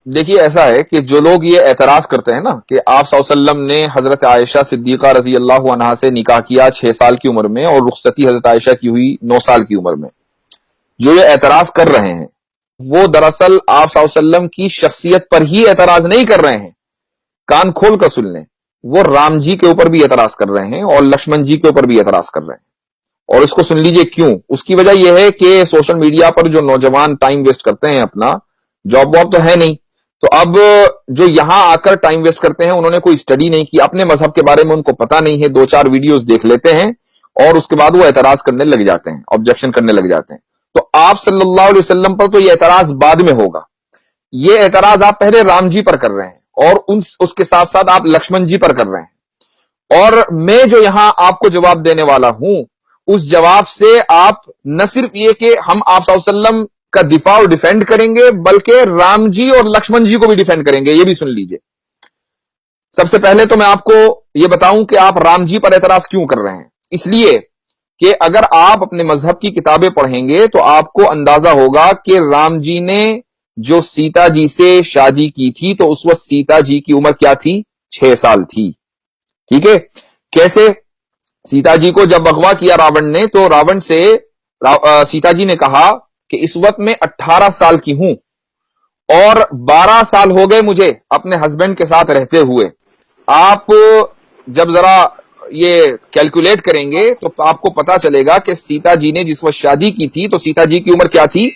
देखिए ऐसा है कि जो लोग ये एतराज करते हैं ना कि आप सल्लल्लाहु अलैहि वसल्लम ने हजरत आयशा सिद्दीका रजी अल्लाह अन्हा से निकाह किया 6 साल की उम्र में और रुखसती हजरत आयशा की हुई 9 साल की उम्र में, जो ये एतराज कर रहे हैं वो दरअसल आप सल्लल्लाहु अलैहि वसल्लम की शख्सियत पर ही एतराज नहीं कर रहे हैं। कान खोल कर सुन लें, वो राम जी के ऊपर भी एतराज कर रहे हैं और लक्ष्मण जी के ऊपर भी एतराज कर रहे हैं। और इसको सुन लीजिए क्यों। उसकी वजह यह है कि सोशल मीडिया पर जो नौजवान टाइम वेस्ट करते हैं अपना, जॉब वॉब तो है नहीं, तो अब जो यहां आकर टाइम वेस्ट करते हैं उन्होंने कोई स्टडी नहीं की, अपने मजहब के बारे में उनको पता नहीं है, 2-4 वीडियोस देख लेते हैं और उसके बाद वो एतराज करने लग जाते हैं, ऑब्जेक्शन करने लग जाते हैं। तो आप सल्लल्लाहु अलैहि वसल्लम पर तो ये एतराज बाद में होगा, ये एतराज आप पहले राम जी पर कर रहे हैं और उसके साथ साथ आप लक्ष्मण जी पर कर रहे हैं। और मैं जो यहां आपको जवाब देने वाला हूं, उस जवाब से आप न सिर्फ ये कि हम आप सल्लल्लाहु अलैहि वसल्लम का दिफा और डिफेंड करेंगे, बल्कि राम जी और लक्ष्मण जी को भी डिफेंड करेंगे। ये भी सुन लीजिए। सबसे पहले तो मैं आपको यह बताऊं कि आप राम जी पर एतराज क्यों कर रहे हैं। इसलिए कि अगर आप अपने मजहब की किताबें पढ़ेंगे तो आपको अंदाजा होगा कि राम जी ने जो सीता जी से शादी की थी तो उस वक्त सीता जी की उम्र क्या थी? 6 साल थी। ठीक है। कैसे? सीता जी को जब अगवा किया रावण ने तो रावण से सीता जी ने कहा कि इस वक्त मैं 18 साल की हूं और 12 साल हो गए मुझे अपने हस्बैंड के साथ रहते हुए। आप जब जरा ये कैलकुलेट करेंगे तो आपको पता चलेगा कि सीता जी ने जिस वक्त शादी की थी तो सीता जी की उम्र क्या थी?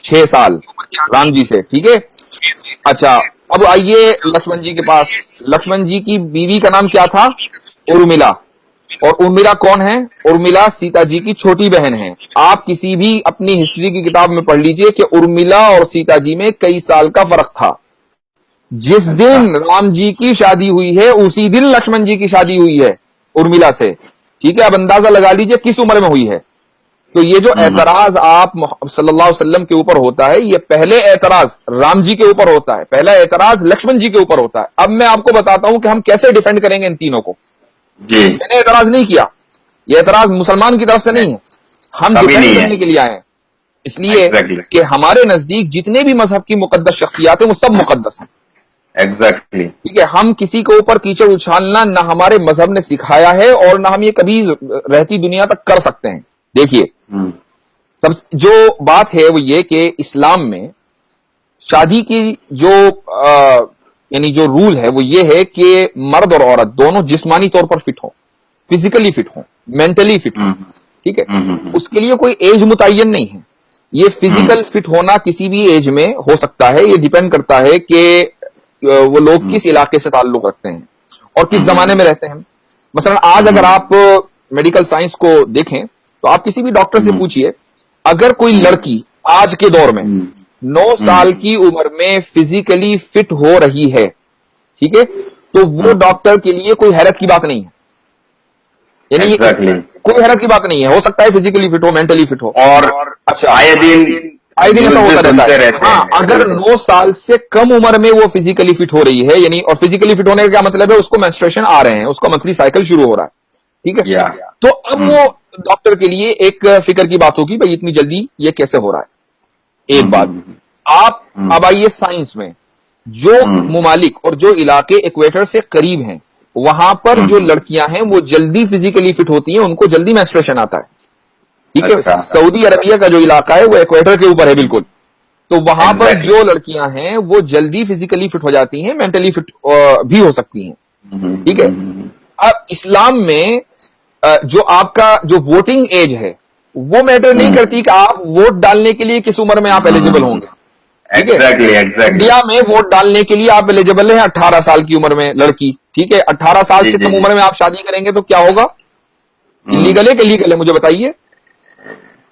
6 साल राम जी से। ठीक है। अच्छा, अब आइए लक्ष्मण जी के पास। लक्ष्मण जी की बीवी का नाम क्या था? उर्मिला। और उर्मिला कौन है? उर्मिला सीता जी की छोटी बहन है। आप किसी भी अपनी हिस्ट्री की किताब में पढ़ लीजिए कि उर्मिला और सीता जी में कई साल का फर्क था। जिस दिन राम जी की शादी हुई है उसी दिन लक्ष्मण जी की शादी हुई है उर्मिला से। ठीक है। अब अंदाजा लगा लीजिए किस उम्र में हुई है। तो ये जो एतराज आप सल्लल्लाहु अलैहि वसल्लम के ऊपर होता है, ये पहले एतराज राम जी के ऊपर होता है, पहला एतराज लक्ष्मण जी के ऊपर होता है। अब मैं आपको बताता हूं कि हम कैसे डिफेंड करेंगे इन तीनों को। जी। मैंने एतराज नहीं किया, ये एतराज मुसलमान की तरफ से नहीं है, हम डिफेंड करने के लिए आए हैं। इसलिए कि हमारे नजदीक जितने भी मजहब की मुकद्दस शख्सियात हैं वो सब मुकद्दस हैं। एग्जैक्टली। ठीक है। हम किसी के ऊपर कीचड़ उछालना ना हमारे मजहब ने सिखाया है और ना हम ये कभी रहती दुनिया तक कर सकते हैं। देखिए, सब जो बात है वो ये कि इस्लाम में शादी की जो यानी जो रूल है वो ये है कि मर्द और औरत दोनों जिस्मानी तौर पर फिट हो, फिजिकली फिट हो, मेंटली फिट हो। ठीक है। उसके लिए कोई एज मुतय्यन नहीं है। ये फिजिकल फिट होना किसी भी एज में हो सकता है। ये डिपेंड करता है कि वो लोग किस इलाके से ताल्लुक रखते हैं और किस जमाने में रहते हैं। मसलन आज अगर आप मेडिकल साइंस को देखें तो आप किसी भी डॉक्टर से पूछिए, अगर कोई लड़की आज के दौर में 9 साल की उम्र में फिजिकली फिट हो रही है, ठीक है, तो वो डॉक्टर के लिए कोई हैरत की बात नहीं है। यानी कोई हैरत की बात नहीं है। हो सकता है फिजिकली फिट हो, मेंटली फिट हो। और अच्छा, आए दिन ऐसा होता रहता है। हाँ, अगर 9 साल से कम उम्र में वो फिजिकली फिट हो रही है, यानी और फिजिकली फिट होने का क्या मतलब है? उसको मेंस्ट्रुएशन आ रहे हैं, उसका मंथली साइकिल शुरू हो रहा है। ठीक है। तो अब वो डॉक्टर के लिए एक फिक्र की बात होगी, भाई इतनी जल्दी ये कैसे हो रहा है। एक बात। आप अब आइए साइंस में, जो मुमालिक और जो इलाके इक्वेटर से करीब हैं वहां पर जो लड़कियां हैं वो जल्दी फिजिकली फिट होती हैं, उनको जल्दी मेंस्ट्रुएशन आता है। ठीक है। सऊदी अरबिया का जो इलाका है वो इक्वेटर के ऊपर है बिल्कुल। तो वहां पर जो लड़कियां हैं वो जल्दी फिजिकली फिट हो जाती हैं, मेंटली फिट भी हो सकती हैं। ठीक है। अब इस्लाम में जो आपका जो वोटिंग एज है वो मैटर नहीं करती कि आप वोट डालने के लिए किस उम्र में आप एलिजिबल होंगे। ठीक है। इंडिया में वोट डालने के लिए आप एलिजिबल हैं 18 साल की उम्र में लड़की। ठीक है। 18 साल से कम उम्र में आप शादी करेंगे तो क्या होगा? इलीगल है कि लीगल है? मुझे बताइए।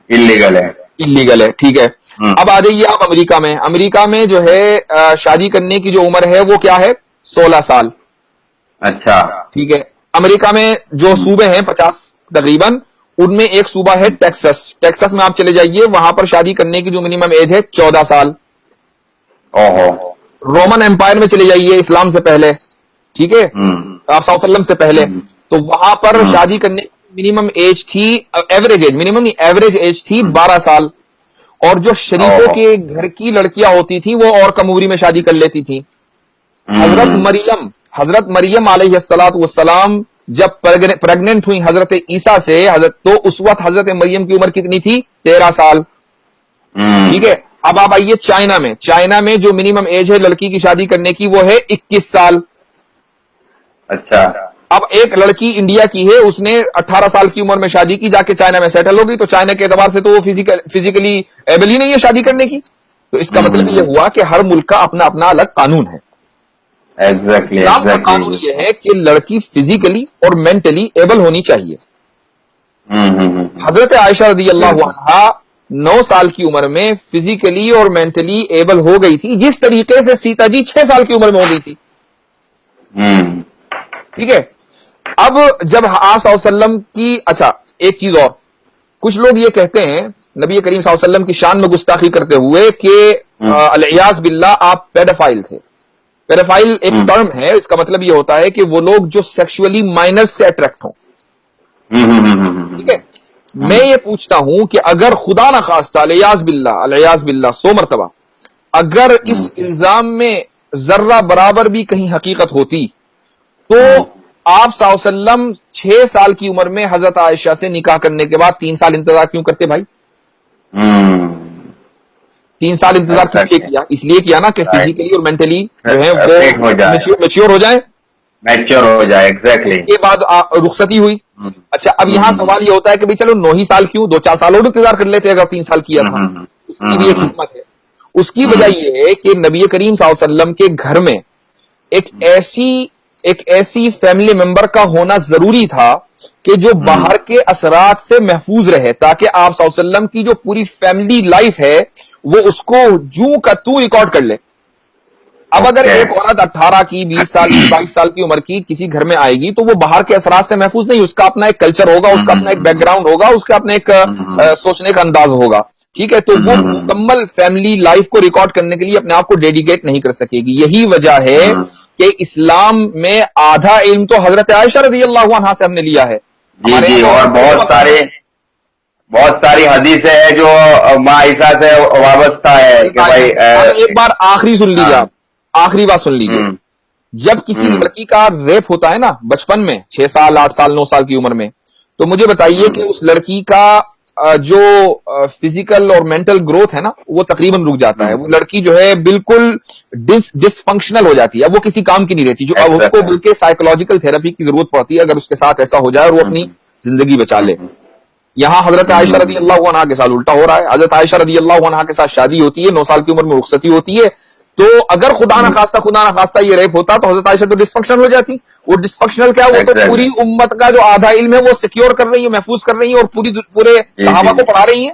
इलीगल है। इलीगल है। ठीक है। अब आ जाइए आप अमेरिका में। अमेरिका में जो है शादी करने की जो उम्र है वो क्या है? 16 साल। अच्छा। ठीक है। अमेरिका में जो सूबे हैं 50 तकरीबन, उनमें एक सूबा है टेक्सास। टेक्सास में आप चले जाइए, वहां पर शादी करने की जो मिनिमम एज है 14 साल। ओहो। रोमन एम्पायर में चले जाइए, इस्लाम से पहले। ठीक है। आप सल्लल्लाहु अलैहि वसल्लम से पहले, तो वहां पर शादी करने की मिनिमम एज थी, एवरेज एज, मिनिमम नहीं एवरेज एज थी 12 साल। और जो शरीफों के घर की लड़कियां होती थी वो और कम उम्री में शादी कर लेती थी। हजरत मरियम अलैहिस्सलातु वस्सलाम जब प्रेग्नेंट हुई हजरत ईसा से, तो उस वक्त हजरत मरियम की उम्र कितनी थी? 13 साल। ठीक है। अब आप आइए चाइना में जो मिनिमम एज है लड़की की शादी करने की वो है 21 साल। अच्छा। अब एक लड़की इंडिया की है, उसने 18 साल की उम्र में शादी की, जाके चाइना में सेटल हो गई, तो चाइना के एतबार से तो वो फिजिकली एबल ही नहीं है शादी करने की। तो इसका मतलब यह हुआ कि हर मुल्क का अपना अपना अलग कानून है। इस्लाम का कानून यह है कि लड़की फिजिकली और मेंटली एबल होनी चाहिए। हजरत आयशा रज़ी अल्लाहु अन्हा 9 साल की उम्र में फिजिकली और मेंटली एबल हो गई थी, जिस तरीके से सीता जी 6 साल की उम्र में हो गई थी। ठीक है। अब जब आप सल्लल्लाहु अलैहि वसल्लम की, अच्छा एक चीज और, कुछ लोग ये कहते हैं नबी करीम सल्लल्लाहु अलैहि वसल्लम की शान में गुस्ताखी करते हुए कि अलियास बिल्लाह आप पेडोफाइल थे। पेडोफाइल एक टर्म है, इसका मतलब ये होता है कि वो लोग जो सेक्सुअली माइनर्स से अट्रैक्ट हों। ठीक है। मैं ये पूछता हूं कि अगर खुदा ना खास्ता अलियास बिल्लाह 100 मरतबा अगर इस इल्जाम में जर्रा बराबर भी कहीं हकीकत होती, तो आप सल्लल्लाहु अलैहि वसल्लम 6 साल की उम्र में हजरत आयशा से निकाह करने के बाद 3 साल इंतजार क्यों करते भाई? 3 साल इंतजार किस लिए किया? इसलिए किया ना कि फिजिकली और मेंटली जो है वो मैच्योर हो जाए। एग्जैक्टली। के बाद रुखसती हुई। अच्छा, अब यहां सवाल ये होता है कि भाई चलो 9 ही साल क्यों, 2-4 साल और इंतजार कर लेते अगर 3 साल किया था। उसकी भी एक हिकमत है। उसकी वजह यह है कि नबी करीम सल्लल्लाहु अलैहि वसल्लम के घर में एक ऐसी फैमिली मेंबर का होना जरूरी था कि जो बाहर के असरात से महफूज रहे, ताकि आप सल्लल्लाहु अलैहि वसल्लम की जो पूरी फैमिली लाइफ है वो उसको जू का तू रिकॉर्ड कर ले। अब अगर एक औरत 18 की, 20 साल की, 22 साल की उम्र की किसी घर में आएगी तो वो बाहर के असरात से महफूज नहीं, उसका अपना एक कल्चर होगा, उसका अपना एक बैकग्राउंड होगा, उसका अपना एक सोचने का अंदाज होगा। ठीक है। तो वो मुकम्मल फैमिली लाइफ को रिकॉर्ड करने के लिए अपने आप को डेडिकेट नहीं कर सकेगी। यही वजह है कि इस्लाम में आधा इल्म तो हजरत आयशा रज़ी अल्लाहु अन्हा से हमने लिया है। जी, और बहुत सारी हदीसें हैं जो माँ ईसा से वाबस्ता है कि भाई एक बार आखिरी सुन लीजिए, आप आखिरी बात सुन लीजिए। जब किसी लड़की का रेप होता है ना बचपन में, 6 साल, 8 साल, 9 साल की उम्र में, तो मुझे बताइए कि उस लड़की का जो फिजिकल और मेंटल ग्रोथ है ना वो तकरीबन रुक जाता है। वो लड़की जो है बिल्कुल डिसफंक्शनल हो जाती है, अब वो किसी काम की नहीं रहती, जो अब उसको बल्कि साइकोलॉजिकल थेरेपी की जरूरत पड़ती है अगर उसके साथ ऐसा हो जाए और वो अपनी जिंदगी बचा ले। यहां हजरत आयशा रज़ी अल्लाहु अन्हा के साथ उल्टा हो रहा है। हजरत आयशा रज़ी अल्लाहु अन्हा के साथ शादी होती है, 9 साल की उम्र में रुखसती होती है। तो अगर खुदा ना खास्ता ये रेप होता तो हजरत आयशा तो डिस्फंक्शनल हो जाती। वो डिस्फंक्शनल क्या, वो तो पूरी उम्मत का जो आधा इल्म है वो सिक्योर कर रही है, महफूज कर रही है और पूरे सहाबा को पढ़ा रही है।